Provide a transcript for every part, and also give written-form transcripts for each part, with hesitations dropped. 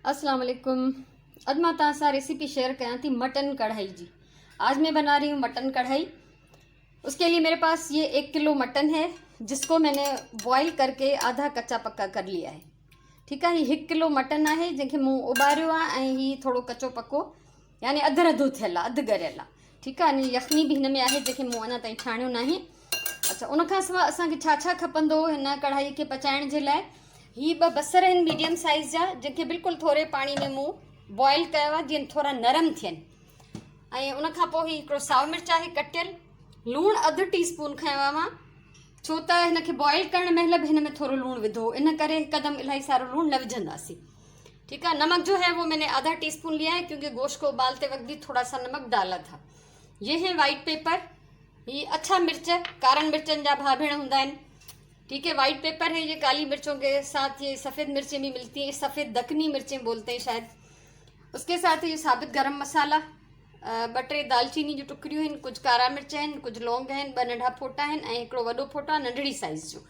अस्सलाम वालेकुम। अज मां तव्हां सां रेसिपी शेयर कयां थी मटन कढ़ाई जी। आज मैं बना रही हूँ मटन कढ़ाई। उसके लिए मेरे पास ये 1 किलो मटन है, जिसको मैंने बॉईल करके आधा कच्चा पक्का कर लिया है। ठीक है, ये 1 किलो मटन है जंहिंखे मूं उबारियो आहे ऐं ही थोड़ो कच्चो पक्को यानी अधु रधो थियल आहे, अधु गरियल आहे। ठीक है, अने यखनी भी हिन में आहे जंहिंखे मूं अञा ताईं छाणियो नाहे। अच्छा, उनखां सवाइ असांखे छा छा खपंदो हिन कढ़ाई खे पचाइण जे लाइ। ही 2 बसर आहिनि मीडियम साइज़ जा, जंहिंखे बिल्कुलु थोरे पाणी में मूं बॉयल कयो आहे जीअं थोरा नरम थियनि। ऐं उनखां पोइ हिकिड़ो साओ मिर्च आहे कटियल, लूणु अधु टीस्पून खयो आहे मां, छो त हिनखे बॉयल करण महिल बि हिन में थोरो लूणु विधो, इन करे हिकदमि इलाही सारो लूणु न विझंदासीं। ठीक है, नमक जो है वो मैंने आधा टीस्पून लिया है, क्योंकि गोश्त को उबालते वक्त भी थोड़ा सा नमक डाला था। ये है वाइट पेपर, ये अच्छा मिर्च, कारन मिर्चन जा भा भेण हूंदा आहिनि। ठीक है, वाइट पेपर है, ये काली मिर्चों के साथ ये सफ़ेद मिर्चें भी मिलती हैं, सफ़ेद दखनी मिर्चें बोलते हैं शायद। उसके साथ ये साबित गरम मसाला, 2-3 दालचीनी जो टुकड़ियों हैं, कुछ कारा मिर्च हैं, कुछ लौंग हैं, 2 नंढा फोटा हैं ऐं हिकिड़ो वॾो फोटो आहे नंढड़ी साइज़ जो।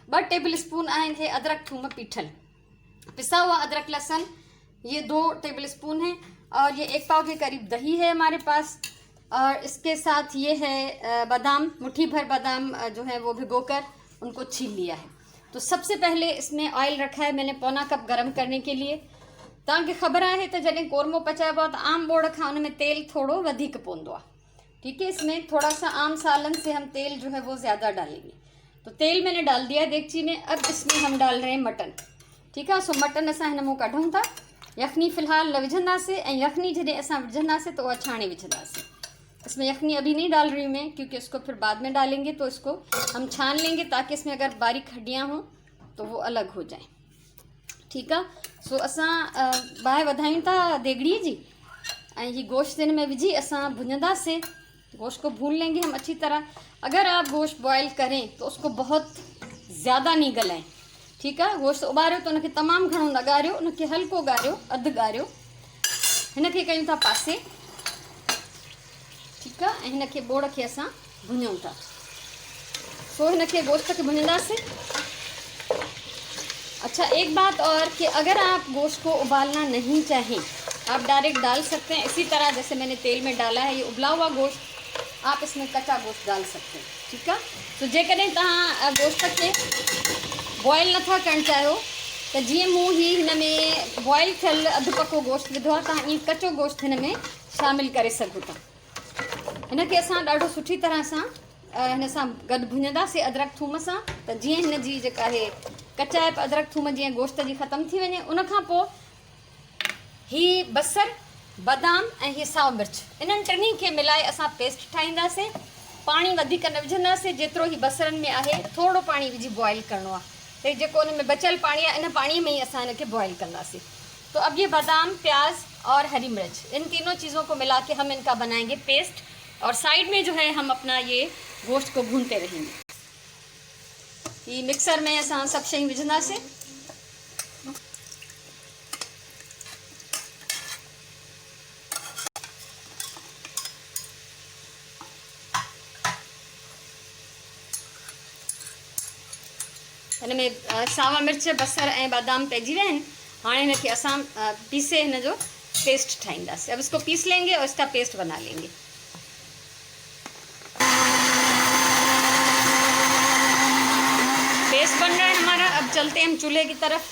2 टेबल स्पून आहिनि हे अदरक थूम पीठल, पिसा हुआ अदरक लहसुन, ये 2 टेबल स्पून है। और ये 1 पाव के करीब दही है हमारे पास। और इसके साथ ये है बादाम, मुट्ठी भर बादाम जो है वो भिगोकर उनको छील लिया है। तो सबसे पहले इसमें ऑयल रखा है मैंने 1/4 कप गरम करने के लिए। तव्हांखे ख़बर है तो जॾहिं कोरमो पचाइबो आहे त आम बोड़ खां उन में तेल थोड़ो वधीक पवंदो आहे। ठीक है, इसमें थोड़ा सा आम सालन से हम तेल जो है वो ज़्यादा डालेंगे। तो तेल मैंने डाल दिया डेगची में। अब इसमें हम डाल रहे हैं मटन। ठीक है, सो मटन असां हिन मां कढूं था। यखनी फ़िलहाल न विझंदासीं, ऐं यखनी जॾहिं असां विझंदासीं तो उहा छाणे विझंदासीं। इसमें यखनी अभी नहीं डाल रही हूँ मैं, क्योंकि उसको फिर बाद में डालेंगे, तो इसको हम छान लेंगे ताकि इसमें अगर बारीक हड्डियाँ हों तो वो अलग हो जाए। ठीक है, सो असां बाहि वधायूं था देगड़ी जी, ऐं ही गोश्त इन में विझी असां भुनंदासीं। गोश्त को भून लेंगे हम अच्छी तरह। अगर आप गोश्त बॉयल करें तो उसको बहुत ज़्यादा नहीं गलाएं। ठीक है, गोश्त उबारियो तो उनके तमामु घणो न ॻारियो, उनके हल्को ॻारियो, अधु ॻारियो। हिनखे कयूं था पासे। ठीक है, हिन खे बोड़ खे असां भुञूं था। सो हिन खे गोश्त खे भुञंदासीं। अच्छा, एक बात और कि अगर आप गोश्त को उबालना नहीं चाहें, आप डायरेक्ट डाल सकते हैं इसी तरह जैसे मैंने तेल में डाला है। ये उबला हुआ गोश्त, आप इसमें कच्चा गोश्त डाल सकते हैं। ठीक है, तो जेकॾहिं तव्हां गोश्त खे बॉयल नथा करणु चाहियो त जीअं मूं ही हिन में बॉयल थियल अधु पको गोश्त विधो आहे, तव्हां ईअं कचो गोश्त हिन में शामिलु करे सघो था। हिनखे असां ॾाढो सुठी तरह सां हिन सां गॾु भुञंदासीं अदरक थूम सां, त जीअं हिन जी जेका आहे कचाइप अदरक थूम जीअं गोश्त जी ख़तमु थी वञे। उनखां पोइ ही बसर, बादाम ऐं ही साओ मिर्च, इन्हनि टिनी खे मिलाए असां पेस्ट ठाहींदासीं। पाणी वधीक न विझंदासीं, जेतिरो ही बसरनि में आहे थोरो पाणी विझी बॉयल करिणो आहे। त जेको उन में बचियल पाणी आहे, इन पाणीअ में ही असां हिनखे बॉयल कंदासीं। तो अब ये बादाम, प्याज और हरी मिर्च, इन तीनों चीज़ों को मिला के हम इनका बनाएंगे पेस्ट। और साइड में जो है हम अपना ये गोश्त को भूनते रहेंगे। ये मिक्सर में असां सब शयूं विझंदासीं। हिन में सावा मिर्च, बसर ऐं बादाम पइजी विया आहिनि। हाणे हिनखे असां पीसे हिन जो पेस्ट ठाहींदासीं। अब इसको पीस लेंगे और इसका पेस्ट बना लेंगे। पेस्ट बन रहा है हमारा। अब चलते हैं हम चूल्हे की तरफ।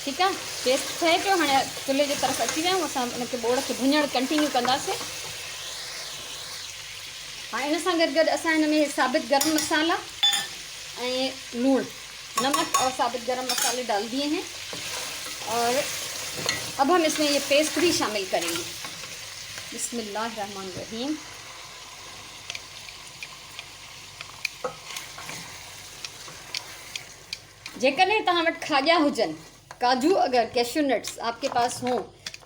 ठीक है, पेस्ट थे पियो, हाँ चूल्हे की तरफ अची विया। असां उनके बोड़ के भुञण कंटिन्यू कंदासीं। हाँ, इन सां गॾु गॾु असां हिन में साबित गरम मसाला ऐं लूणु, नमक और साबित गरम मसाले डाल दिए हैं। और अब हम इसमें ये पेस्ट भी शामिल करेंगे। बिस्मिल्लाहिर्रहमानिर्रहीम। जेकॾहिं तव्हां वटि खाॼा हुजनि, काजू, अगर कैश्यू नट्स आपके पास हों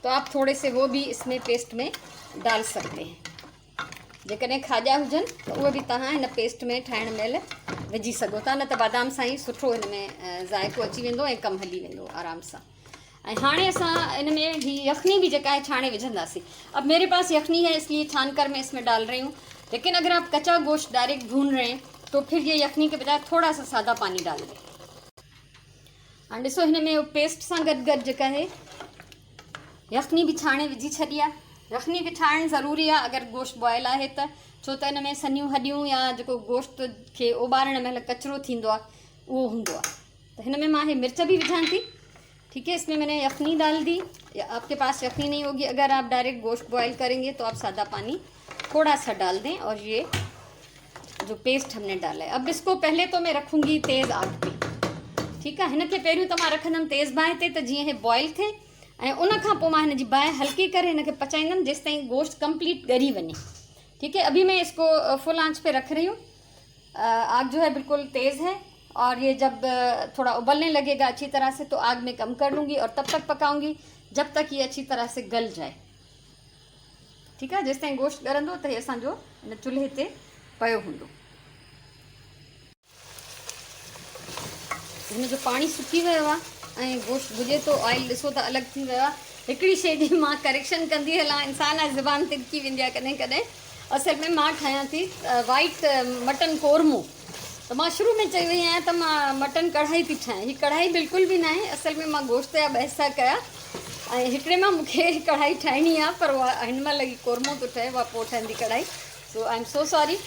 तो आप थोड़े से वो भी इसमें पेस्ट में डाल सकते हैं। जेकॾहिं खाॼा हुजनि त उहे बि तव्हां हिन पेस्ट में ठाहिण महिल विझी सघो था, न त बादाम सां ई सुठो हिन में ज़ाइक़ो अची वेंदो ऐं कमु हली वेंदो आराम सां। ऐं हाणे असां इन में ही यखनी भी जेका है छाणे विझंदासीं। अब मेरे पास यखनी है इसलिए छान कर मैं इसमें डाल रही हूँ, लेकिन अगर आप कच्चा गोश्त डायरेक्ट भून रहे हैं तो फिर ये यखनी के बजाय थोड़ा सा सादा पानी डाल दें। हाँ, ॾिसो हिन में पेस्ट सां गॾु गॾु जेका है यखनी भी छाणे विझी छॾी आहे। यखनी खे ठाहिणु ज़रूरी आहे अगरि गोश्त बॉयल आहे त, छो त हिन में सनियूं हॾियूं या जेको गोश्त खे उॿारण महिल कचिरो थींदो आहे उहो हूंदो आहे। त हिन में मां इहे मिर्च भी विझां थी। ठीक है, इसमें मैंने यखनी डाल दी। या आपके पास यखनी नहीं होगी, अगर आप डायरेक्ट गोश्त बॉयल करेंगे तो आप सादा पानी थोड़ा सा डाल दें। और ये जो पेस्ट हमने डाला है, अब इसको पहले तो मैं रखूँगी तेज़ आग पे। ठीक है, हिनखे पहिरियों त मां रखंदमि तेज़ बाहि ते त जीअं इहे बॉयल थिए, ऐं उन खां पोइ मां हिन जी बाहि हल्की करे हिनखे पचाईंदमि जेसि ताईं गोश्त कंप्लीट ॻरी वञे। ठीक है, अभी मैं इसको फुल आंच पे रख रही हूँ। आग जो है बिल्कुल तेज़ है, और ये जब थोड़ा उबलने लगेगा अच्छी तरह से तो आग में कम कर लूँगी और तब तक पकाऊंगी जब तक ये अच्छी तरह से गल जाए। ठीक है, जेसि ताईं गोश्त ॻरंदो त इहे असांजो हिन चुल्हे ते पियो हूंदो। हिन जो पाणी सुकी वियो आहे ऐं गोश्त भुॼे थो, ऑयल ॾिसो त अलॻि थी वियो आहे। हिकिड़ी शइ जी मां करेक्शन कंदी हलां, इंसान जी ज़ुबान तिरकी वेंदी आहे कॾहिं कॾहिं। असल में मां ठाहियां थी वाइट मटन कोरमो। त मां शुरू में चई वई आहियां त मां मटन कढ़ाई थी ठाहियां। हीअ कढ़ाई बिल्कुलु बि न आहे, असल में मां गोश्त जा बहस था कयां। ऐं हिकिड़े मां मूंखे कढ़ाई ठाहिणी आहे, पर उहा हिन महिल ई कोरमो थो ठहे, उहा पोइ ठहंदी कढ़ाई। सो आई एम सो सॉरी,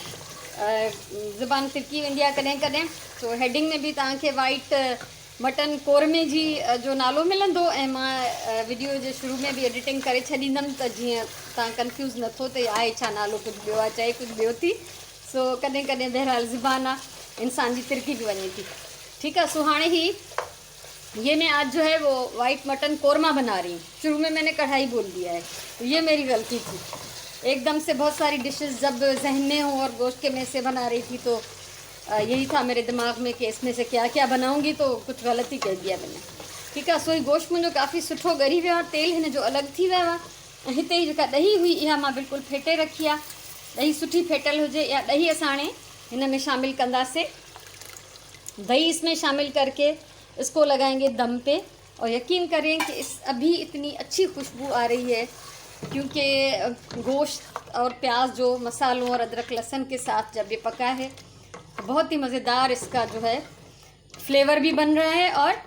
ज़ुबान तिरकी वेंदी आहे कॾहिं कॾहिं। सो हेडिंग में बि तव्हांखे वाइट मटन कोरमे जी जो नालो मिलंदो, ऐं मां वीडियो जे शुरू में बि एडिटिंग करे छॾींदमि त जीअं तव्हां कंफ्यूज़ नथो थिए आहे छा नालो, कुझु ॿियो आहे, चए कुझु ॿियो थी। सो कॾहिं कॾहिं बहरहाल ज़ुबान आहे, इंसान जी तिरकी भी वञे थी। ठीक है, सो हाणे ही ये मैं आज जो है वो वाइट मटन कोरमा बना रही हूँ। शुरू में मैंने कढ़ाई बोल दिया है, तो ये मेरी गलती थी। एकदम से बहुत सारी डिशेस जब जहन में हो और गोश्त के में से बना रही थी तो यही था मेरे दिमाग में कि इसमें से क्या क्या बनाऊंगी, तो कुछ गलत ही कह दिया मैंने। ठीक है, सो ही गोश्त मुझे काफ़ी सुठो ॻरी वियो आहे, तेल हिन जो अलॻि थी वियो आहे। ऐं हिते ही जेका ॾही हुई इहा मां बिल्कुलु फेटे रखी आहे। ॾही सुठी फेटल हुजे, या ॾही असां हाणे हिन में शामिल कंदासीं। दही इसमें शामिल करके इसको लगाएंगे दम पे, और यकीन करें कि इस अभी इतनी अच्छी खुशबू आ रही है, क्योंकि गोश्त और प्याज जो मसालों और अदरक लहसुन के साथ जब ये पका है तो बहुत ही मज़ेदार इसका जो है फ्लेवर भी बन रहा है और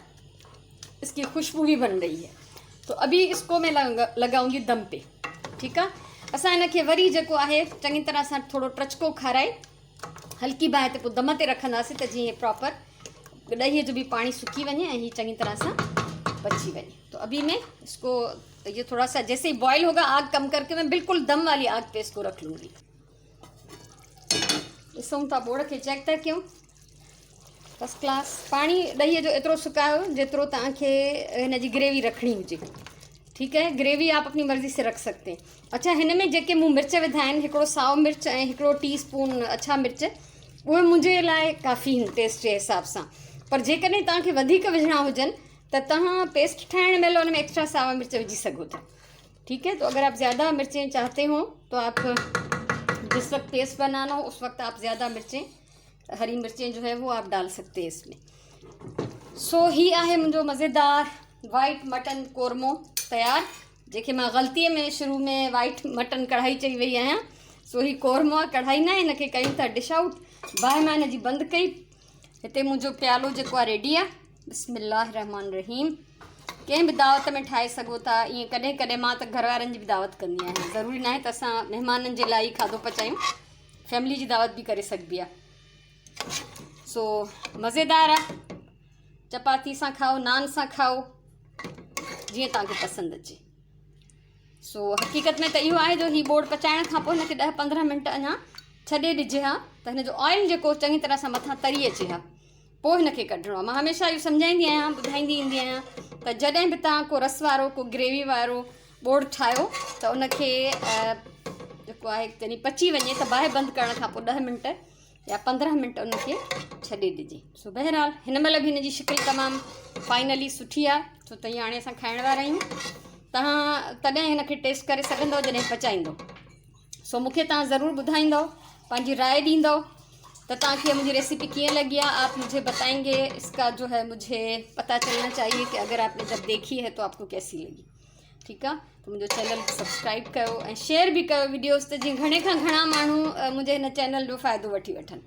इसकी खुशबू भी बन रही है। तो अभी इसको मैं लगाऊंगी दम पे। ठीक है, असां इनखे वरी जेको आहे चङी तरह सां थोड़ो टचको खाराए हल्की बाहि ते पोइ दम ते रखंदासीं त जीअं प्रॉपर ॾहीअ जो भी पानी सुकी वञे ऐं हीअ चङी तरह सां बची वञे। तो अभी मैं इसको ये थोड़ा सा जैसे ही बॉयल होगा आग कम करके मैं बिल्कुल दम वाली आग पे इसको रख लूँगी। ॾिसूं था बोड़ खे चेक था कयूं, फर्स्ट क्लास। पानी ॾहीअ जो एतिरो सुकायो जेतिरो तव्हांखे हिन जी ग्रेवी रखणी हुजे। ठीक है, ग्रेवी आप अपनी मर्ज़ी से रख सकते हैं। अच्छा, हिन में जेके मूं मिर्च विधा आहिनि, हिकिड़ो साओ मिर्च ऐं हिकिड़ो टीस्पून अछा मिर्च, उहे मुंहिंजे लाइ काफ़ी आहिनि टेस्ट जे हिसाब सां। पर जेकॾहिं तव्हांखे वधीक विझणा हुजनि त तव्हां पेस्ट ठाहिण महिल उन में एक्स्ट्रा सावा मिर्च विझी सघो था। ठीक है, तो अगर आप ज़्यादा मिर्चें चाहते हो तो आप जिस वक्त पेस्ट बनाना हो उस वक्त आप ज़्यादा मिर्चें, हरी मिर्चें जो है वो आप डाल सकते हैं इसमें। सो ही आहे मुंहिंजो मज़ेदार वाइट मटन कोरमो तयार, जेके मां ग़लतीअ में शुरू में वाइट मटन कढ़ाई चई वई आहियां। सो ही कोरमो आहे, कढ़ाई न आहे। हिनखे कयूं था डिश आउट, बाहि मां हिन जी बंदि कई। हिते मुंहिंजो प्यालो जेको आहे रेडी आहे। बिस्मिल्लाह रहमान रहीम। कंहिं बि दावत में ठाहे सघो था। ईअं कॾहिं कॾहिं मां त घर वारनि जी बि दावत कंदी आहियां, ज़रूरी न आहे त असां महिमाननि जे लाइ खाधो पचायूं, फैमिली जी दावत बि करे सघिबी आहे। सो मज़ेदार आहे, चपाती सां खाओ, नान सां खाओ, जीअं तव्हांखे पसंदि अचे। सो हक़ीक़त में त इहो आहे जो ही बोड़ पचाइण खां पोइ हिनखे 10-15 मिंट अञा छॾे ॾिजे हा, त हिन जो ऑयल जेको चङी तरह सां मथां तरी अचे हा, पोइ हिनखे कढिणो आहे। मां हमेशह इहो सम्झाईंदी आहियां, ॿुधाईंदी ईंदी आहियां त जॾहिं बि तव्हां को रस वारो, को ग्रेवी वारो बोड़ ठाहियो त उनखे जेको आहे जॾहिं पची वञे त बाहि बंदि करण खां पोइ 10 मिंट या 15 मिंट उनखे छॾे ॾिजे। सो बहरहाल हिन महिल बि हिन जी शिकिल तमामु फाइनली सुठी आहे, छो त हीअ हाणे असां खाइण वारा आहियूं। तव्हां तॾहिं हिनखे टेस्ट करे सघंदव जॾहिं पचाईंदव। सो मूंखे तव्हां ज़रूरु ॿुधाईंदव, पंहिंजी राय ॾींदव तो तव्हांखे मुझे रेसिपी कीअं लगी है, आप मुझे बताएंगे। इसका जो है मुझे पता चलना चाहिए कि अगर आपने जब देखी है तो आपको कैसी लगी। ठीक है, तो मुझे चैनल सब्सक्राइब करो ऐं शेयर भी करो वीडियोस ते, जीअं घणे खां घणा माण्हू मुझे इन चैनल जो फ़ाइदो वठी वठनि।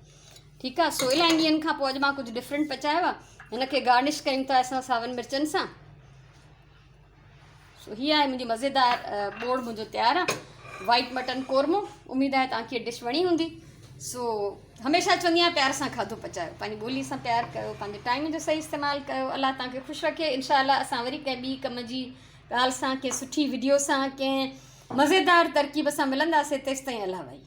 ठीक है, सो इलाही ॾींहंनि खां पोइ अॼु मां कुझु डिफरेंट पचायो आहे। हिनखे गार्निश कयूं था असां सावन मिर्चनि सां। सो हीअ आहे मुंहिंजी मज़ेदार बोर्ड मुंहिंजो तयारु आहे वाइट मटन कोरमो। उमेदु आहे तव्हांखे डिश वणी हूंदी। सो हमेशह चवंदी आहियां प्यार सां खाधो पचायो, पंहिंजी ॿोली सां प्यारु कयो, पंहिंजे टाइम जो सही इस्तेमालु कयो। अलाह तव्हांखे ख़ुशि रखे। इंशाअल्लाह असां वरी कंहिं ॿी कम जी ॻाल्हि सां, कंहिं सुठी वीडियो सां, कंहिं मज़ेदार तरकीब सां मिलंदासीं। तेसिताईं अलाह भाई।